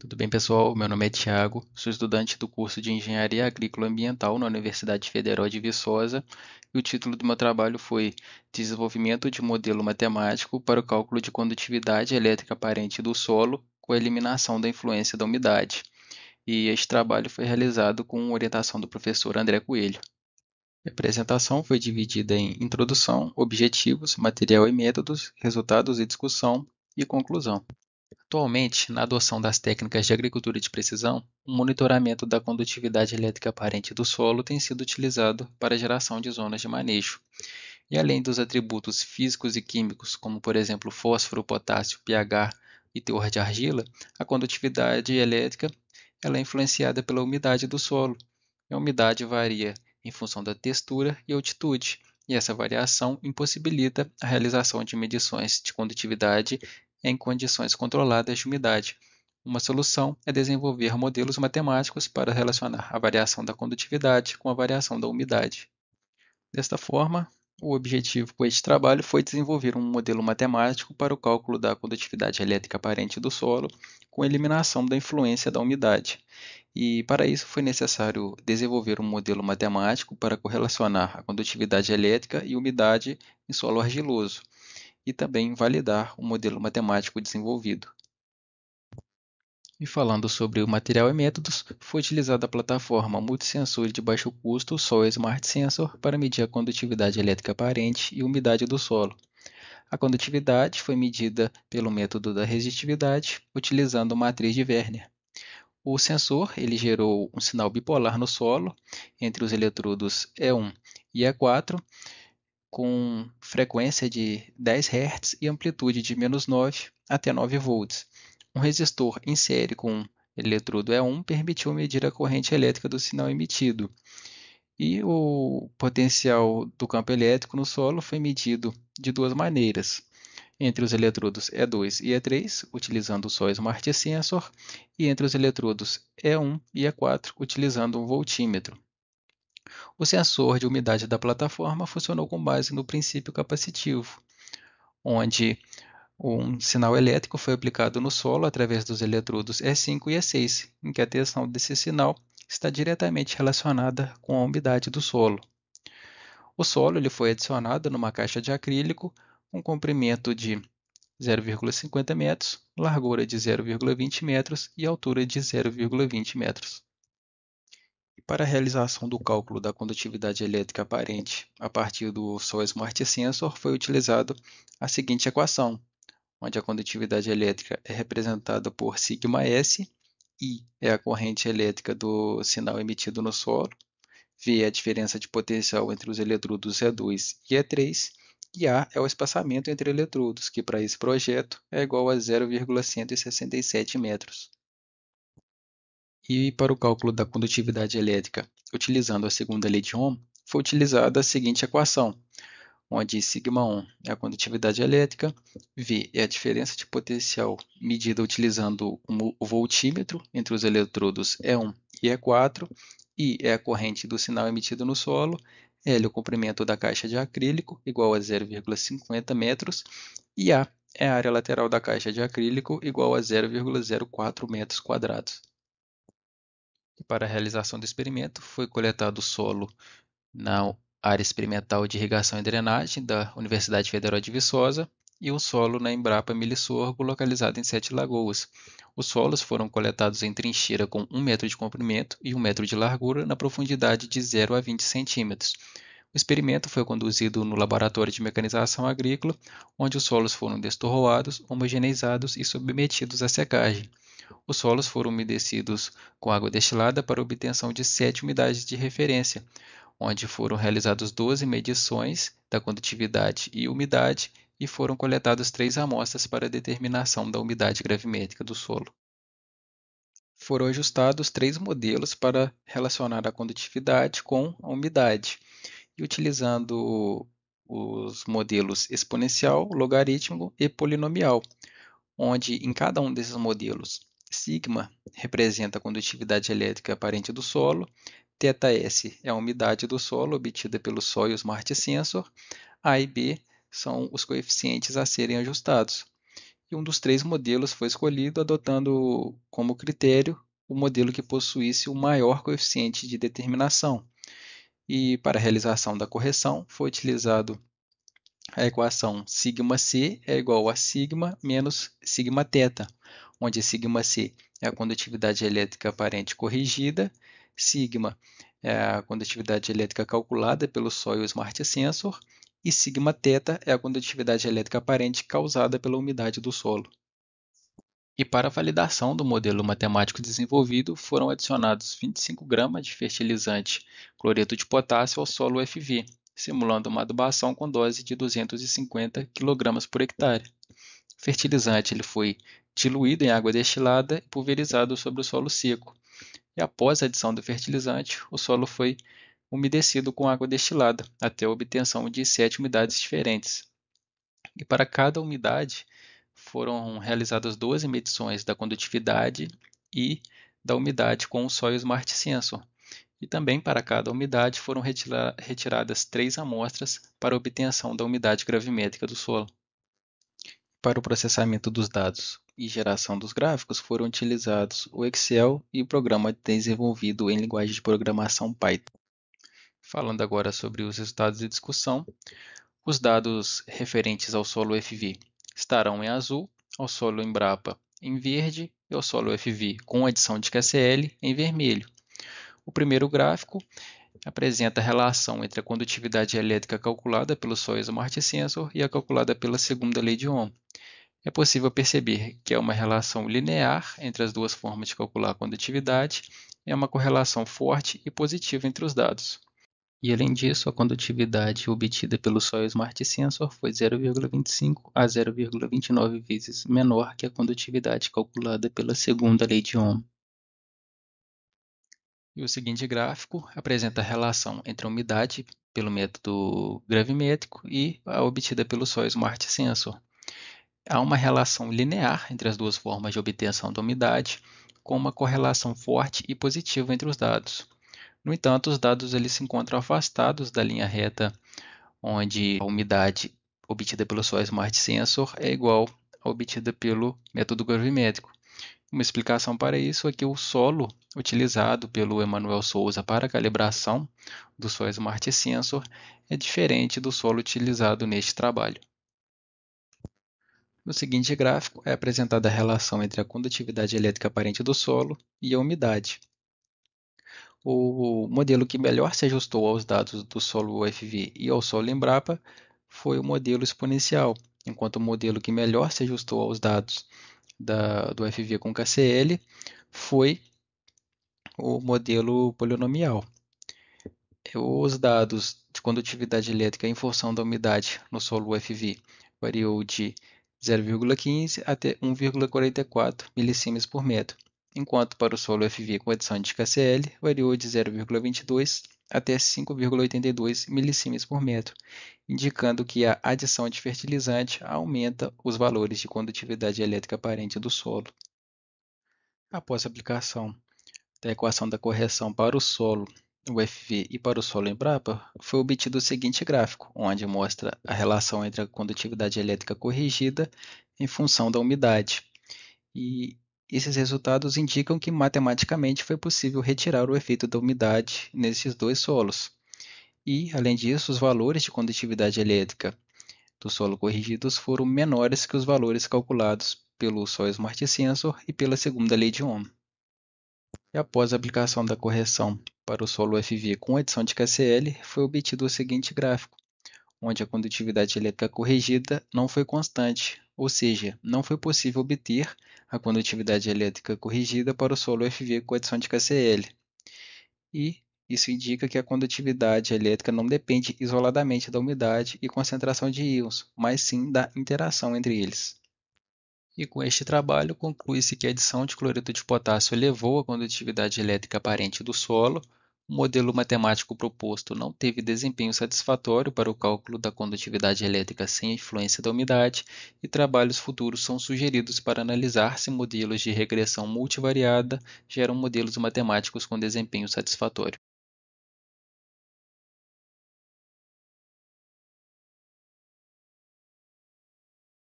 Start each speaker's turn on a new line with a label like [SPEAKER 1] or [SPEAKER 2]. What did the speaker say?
[SPEAKER 1] Tudo bem, pessoal? Meu nome é Thiago, sou estudante do curso de Engenharia Agrícola Ambiental na Universidade Federal de Viçosa e o título do meu trabalho foi Desenvolvimento de modelo matemático para o cálculo de condutividade elétrica aparente do solo com a eliminação da influência da umidade. E este trabalho foi realizado com orientação do professor André Coelho. A apresentação foi dividida em introdução, objetivos, material e métodos, resultados e discussão e conclusão. Atualmente, na adoção das técnicas de agricultura de precisão, o monitoramento da condutividade elétrica aparente do solo tem sido utilizado para a geração de zonas de manejo. E além dos atributos físicos e químicos, como por exemplo fósforo, potássio, pH e teor de argila, a condutividade elétrica ela é influenciada pela umidade do solo. A umidade varia em função da textura e altitude, e essa variação impossibilita a realização de medições de condutividade em condições controladas de umidade. Uma solução é desenvolver modelos matemáticos para relacionar a variação da condutividade com a variação da umidade. Desta forma, o objetivo com este trabalho foi desenvolver um modelo matemático para o cálculo da condutividade elétrica aparente do solo, com eliminação da influência da umidade. E para isso foi necessário desenvolver um modelo matemático para correlacionar a condutividade elétrica e umidade em solo argiloso, e também validar o modelo matemático desenvolvido. E falando sobre o material e métodos, foi utilizada a plataforma multissensor de baixo custo Soil Smart Sensor para medir a condutividade elétrica aparente e umidade do solo. A condutividade foi medida pelo método da resistividade, utilizando a matriz de Werner. O sensor ele gerou um sinal bipolar no solo entre os eletrodos E1 e E4, com frequência de 10 Hz e amplitude de -9 até 9 volts. Um resistor em série com eletrodo E1 permitiu medir a corrente elétrica do sinal emitido. E o potencial do campo elétrico no solo foi medido de duas maneiras, entre os eletrodos E2 e E3, utilizando o Soil Smart Sensor, e entre os eletrodos E1 e E4, utilizando um voltímetro. O sensor de umidade da plataforma funcionou com base no princípio capacitivo, onde um sinal elétrico foi aplicado no solo através dos eletrodos E5 e E6, em que a tensão desse sinal está diretamente relacionada com a umidade do solo. O solo ele foi adicionado numa caixa de acrílico com comprimento de 0,50 metros, largura de 0,20 metros e altura de 0,20 metros. Para a realização do cálculo da condutividade elétrica aparente a partir do Soil Smart Sensor foi utilizado a seguinte equação, onde a condutividade elétrica é representada por σS, I é a corrente elétrica do sinal emitido no solo, V é a diferença de potencial entre os eletrodos E2 e E3, e A é o espaçamento entre eletrodos, que para esse projeto é igual a 0,167 metros. E para o cálculo da condutividade elétrica, utilizando a segunda lei de Ohm, foi utilizada a seguinte equação, onde σ1 é a condutividade elétrica, V é a diferença de potencial medida utilizando o voltímetro entre os eletrodos E1 e E4, I é a corrente do sinal emitido no solo, L é o comprimento da caixa de acrílico, igual a 0,50 metros, e A é a área lateral da caixa de acrílico, igual a 0,04 metros quadrados. E para a realização do experimento, foi coletado solo na área experimental de irrigação e drenagem da Universidade Federal de Viçosa e um solo na Embrapa Milho Sorgo, localizado em Sete Lagoas. Os solos foram coletados em trincheira com 1 metro de comprimento e 1 metro de largura na profundidade de 0 a 20 centímetros. O experimento foi conduzido no Laboratório de Mecanização Agrícola, onde os solos foram destorroados, homogeneizados e submetidos à secagem. Os solos foram umedecidos com água destilada para obtenção de 7 umidades de referência, onde foram realizadas 12 medições da condutividade e umidade e foram coletadas 3 amostras para determinação da umidade gravimétrica do solo. Foram ajustados 3 modelos para relacionar a condutividade com a umidade, e utilizando os modelos exponencial, logarítmico e polinomial, onde em cada um desses modelos, sigma representa a condutividade elétrica aparente do solo, θS é a umidade do solo obtida pelo Soil Smart Sensor, A e B são os coeficientes a serem ajustados. e um dos 3 modelos foi escolhido, adotando como critério o modelo que possuísse o maior coeficiente de determinação. E para a realização da correção foi utilizado a equação σc é igual a sigma menos sigma θ, onde σc é a condutividade elétrica aparente corrigida, sigma é a condutividade elétrica calculada pelo Soil Smart Sensor e sigma θ é a condutividade elétrica aparente causada pela umidade do solo. E para a validação do modelo matemático desenvolvido, foram adicionados 25 gramas de fertilizante cloreto de potássio ao solo UFV, simulando uma adubação com dose de 250 kg por hectare. O fertilizante foi diluído em água destilada e pulverizado sobre o solo seco. E após a adição do fertilizante, o solo foi umedecido com água destilada, até a obtenção de 7 umidades diferentes. E para cada umidade, foram realizadas 12 medições da condutividade e da umidade com o Soil Smart Sensor. E também para cada umidade foram retiradas 3 amostras para obtenção da umidade gravimétrica do solo. Para o processamento dos dados e geração dos gráficos foram utilizados o Excel e o programa desenvolvido em linguagem de programação Python. Falando agora sobre os resultados de discussão, os dados referentes ao solo UFV estarão em azul, ao solo Embrapa em verde e ao solo UFV com adição de QCL em vermelho. O primeiro gráfico apresenta a relação entre a condutividade elétrica calculada pelo Soil Smart Sensor e a calculada pela segunda lei de Ohm. É possível perceber que é uma relação linear entre as duas formas de calcular a condutividade e é uma correlação forte e positiva entre os dados. E além disso, a condutividade obtida pelo Soil Smart Sensor foi 0,25 a 0,29 vezes menor que a condutividade calculada pela segunda lei de Ohm. E o seguinte gráfico apresenta a relação entre a umidade pelo método gravimétrico e a obtida pelo Soil Smart Sensor. Há uma relação linear entre as duas formas de obtenção da umidade, com uma correlação forte e positiva entre os dados. No entanto, os dados eles se encontram afastados da linha reta, onde a umidade obtida pelo Soil Smart Sensor é igual à obtida pelo método gravimétrico. Uma explicação para isso é que o solo utilizado pelo Emanuel Souza para a calibração do Soil Smart Sensor é diferente do solo utilizado neste trabalho. No seguinte gráfico é apresentada a relação entre a condutividade elétrica aparente do solo e a umidade. O modelo que melhor se ajustou aos dados do solo UFV e ao solo Embrapa foi o modelo exponencial, enquanto o modelo que melhor se ajustou aos dados do UFV com KCL foi o modelo polinomial. Os dados de condutividade elétrica em função da umidade no solo UFV variou de 0,15 até 1,44 milisiemens por metro, enquanto para o solo UFV com adição de KCL variou de 0,22 até 5,82 milisiemens por metro, indicando que a adição de fertilizante aumenta os valores de condutividade elétrica aparente do solo. Após a aplicação da equação da correção para o solo UFV e para o solo Embrapa, foi obtido o seguinte gráfico, onde mostra a relação entre a condutividade elétrica corrigida em função da umidade. E esses resultados indicam que matematicamente foi possível retirar o efeito da umidade nesses dois solos. E, além disso, os valores de condutividade elétrica do solo corrigidos foram menores que os valores calculados pelo Soil Smart Sensor e pela segunda lei de Ohm. E após a aplicação da correção para o solo UFV com adição de KCL, foi obtido o seguinte gráfico, onde a condutividade elétrica corrigida não foi constante, ou seja, não foi possível obter a condutividade elétrica corrigida para o solo UFV com adição de KCL. E isso indica que a condutividade elétrica não depende isoladamente da umidade e concentração de íons, mas sim da interação entre eles. E com este trabalho, conclui-se que a adição de cloreto de potássio elevou a condutividade elétrica aparente do solo, o modelo matemático proposto não teve desempenho satisfatório para o cálculo da condutividade elétrica sem a influência da umidade, e trabalhos futuros são sugeridos para analisar se modelos de regressão multivariada geram modelos matemáticos com desempenho satisfatório.